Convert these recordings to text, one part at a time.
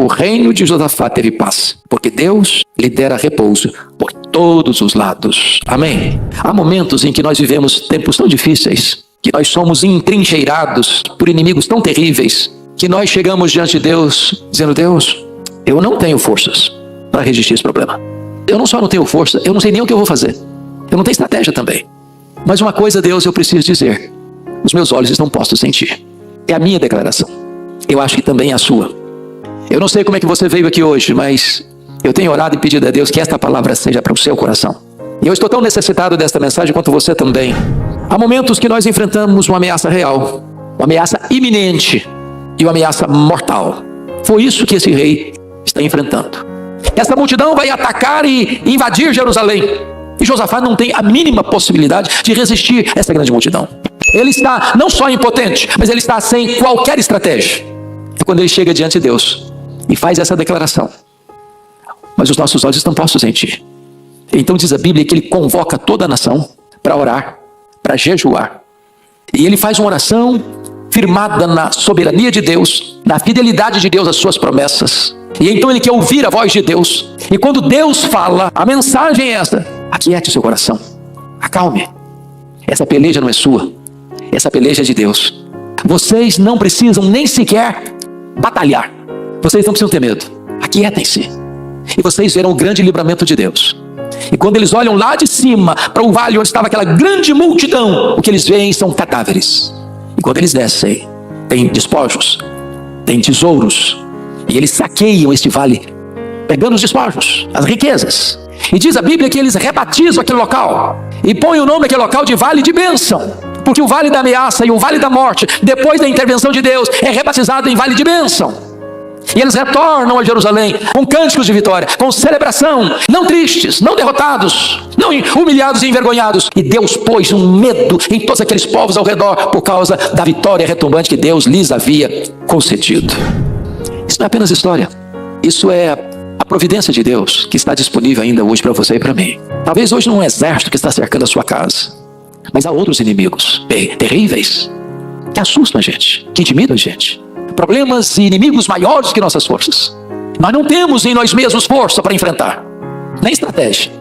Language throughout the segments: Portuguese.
o reino de Josafá teve paz, porque Deus lhe dera repouso por todos os lados. Amém? Há momentos em que nós vivemos tempos tão difíceis, que nós somos entrincheirados por inimigos tão terríveis, que nós chegamos diante de Deus dizendo: Deus, eu não tenho forças para resistir esse problema. Eu não só não tenho força, eu não sei nem o que eu vou fazer. Eu não tenho estratégia também. Mas uma coisa, Deus, eu preciso dizer: os meus olhos estão postos em Ti. É a minha declaração. Eu acho que também é a sua. Eu não sei como é que você veio aqui hoje, mas eu tenho orado e pedido a Deus que esta palavra seja para o seu coração. E eu estou tão necessitado desta mensagem quanto você também. Há momentos que nós enfrentamos uma ameaça real, uma ameaça iminente e uma ameaça mortal. Foi isso que esse rei está enfrentando. Essa multidão vai atacar e invadir Jerusalém. E Josafá não tem a mínima possibilidade de resistir a essa grande multidão. Ele está não só impotente, mas ele está sem qualquer estratégia. É quando ele chega diante de Deus e faz essa declaração: mas os nossos olhos estão postos em Ti. Então diz a Bíblia que ele convoca toda a nação para orar, para jejuar. E ele faz uma oração firmada na soberania de Deus, na fidelidade de Deus às suas promessas. E então ele quer ouvir a voz de Deus. E quando Deus fala, a mensagem é esta: aquiete o seu coração, acalme. Essa peleja não é sua, essa peleja é de Deus. Vocês não precisam nem sequer batalhar. Vocês não precisam ter medo. Aquietem-se. E vocês verão o grande livramento de Deus. E quando eles olham lá de cima para o vale onde estava aquela grande multidão, o que eles veem são cadáveres. E quando eles descem, tem despojos, tem tesouros. E eles saqueiam este vale, pegando os despojos, as riquezas. E diz a Bíblia que eles rebatizam aquele local e põem o nome daquele local de Vale de Bênção. Porque o Vale da Ameaça e o Vale da Morte, depois da intervenção de Deus, é rebatizado em Vale de Bênção. E eles retornam a Jerusalém com cânticos de vitória, com celebração, não tristes, não derrotados, não humilhados e envergonhados. E Deus pôs um medo em todos aqueles povos ao redor por causa da vitória retumbante que Deus lhes havia concedido. Isso não é apenas história, isso é a providência de Deus que está disponível ainda hoje para você e para mim. Talvez hoje não é um exército que está cercando a sua casa, mas há outros inimigos terríveis que assustam a gente, que intimidam a gente. Problemas e inimigos maiores que nossas forças. Nós não temos em nós mesmos força para enfrentar, nem estratégia.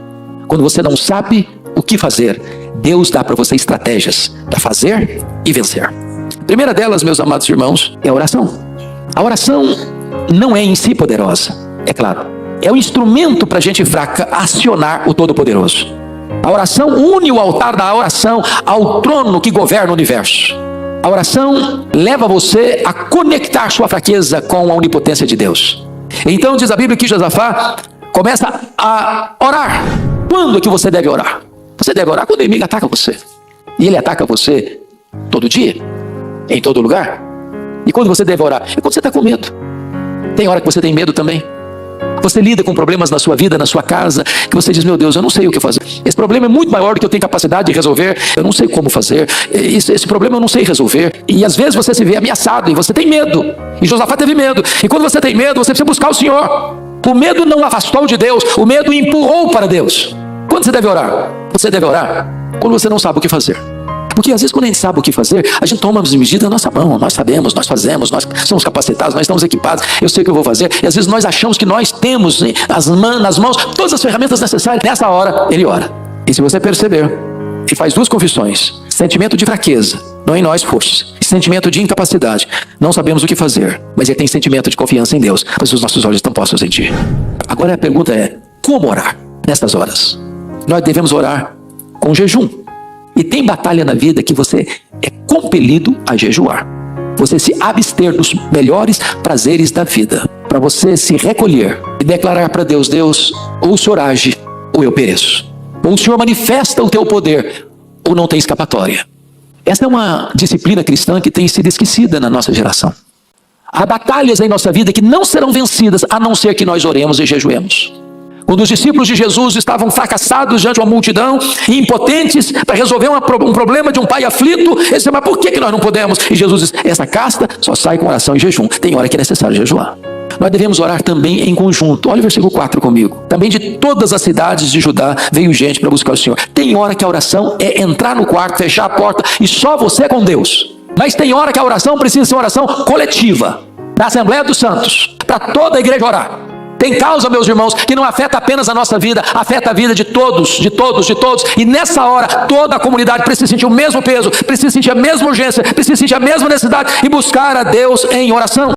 Quando você não sabe o que fazer, Deus dá para você estratégias para fazer e vencer. A primeira delas, meus amados irmãos, é a oração. A oração não é em si poderosa, é claro. É o instrumento para a gente fraca acionar o Todo-Poderoso. A oração une o altar da oração ao trono que governa o universo. A oração leva você a conectar sua fraqueza com a onipotência de Deus. Então diz a Bíblia que Josafá começa a orar. Quando é que você deve orar? Você deve orar quando o inimigo ataca você. E ele ataca você todo dia, em todo lugar. E quando você deve orar? É quando você está com medo. Tem hora que você tem medo também. Você lida com problemas na sua vida, na sua casa, que você diz: meu Deus, eu não sei o que fazer. Esse problema é muito maior do que eu tenho capacidade de resolver. Eu não sei como fazer. Esse problema eu não sei resolver. E às vezes você se vê ameaçado e você tem medo. E Josafá teve medo. E quando você tem medo, você precisa buscar o Senhor. O medo não afastou de Deus, o medo empurrou para Deus. Quando você deve orar? Você deve orar quando você não sabe o que fazer. Porque às vezes quando a gente sabe o que fazer, a gente toma as medidas na nossa mão. Nós sabemos, nós fazemos, nós somos capacitados, nós estamos equipados. Eu sei o que eu vou fazer. E às vezes nós achamos que nós temos nas mãos todas as ferramentas necessárias. Nessa hora, ele ora. E se você perceber, ele faz duas confissões: sentimento de fraqueza, não em nós forças, e sentimento de incapacidade. Não sabemos o que fazer, mas ele tem sentimento de confiança em Deus, pois os nossos olhos estão postos em Ti. Agora a pergunta é: como orar nestas horas? Nós devemos orar com jejum. E tem batalha na vida que você é compelido a jejuar. Você se abster dos melhores prazeres da vida, para você se recolher e declarar para Deus: Deus, ou o Senhor age, ou eu pereço. Ou o Senhor manifesta o teu poder, ou não tem escapatória. Essa é uma disciplina cristã que tem sido esquecida na nossa geração. Há batalhas em nossa vida que não serão vencidas, a não ser que nós oremos e jejuemos. Quando os discípulos de Jesus estavam fracassados diante de uma multidão e impotentes para resolver um problema de um pai aflito, eles disseram: mas por que nós não podemos? E Jesus diz: essa casta só sai com oração e jejum. Tem hora que é necessário jejuar. Nós devemos orar também em conjunto. Olha o versículo 4 comigo. Também de todas as cidades de Judá veio gente para buscar o Senhor. Tem hora que a oração é entrar no quarto, fechar a porta e só você com Deus. Mas tem hora que a oração precisa ser uma oração coletiva, na Assembleia dos Santos, para toda a igreja orar. Tem causa, meus irmãos, que não afeta apenas a nossa vida, afeta a vida de todos, de todos, de todos. E nessa hora, toda a comunidade precisa sentir o mesmo peso, precisa sentir a mesma urgência, precisa sentir a mesma necessidade e buscar a Deus em oração.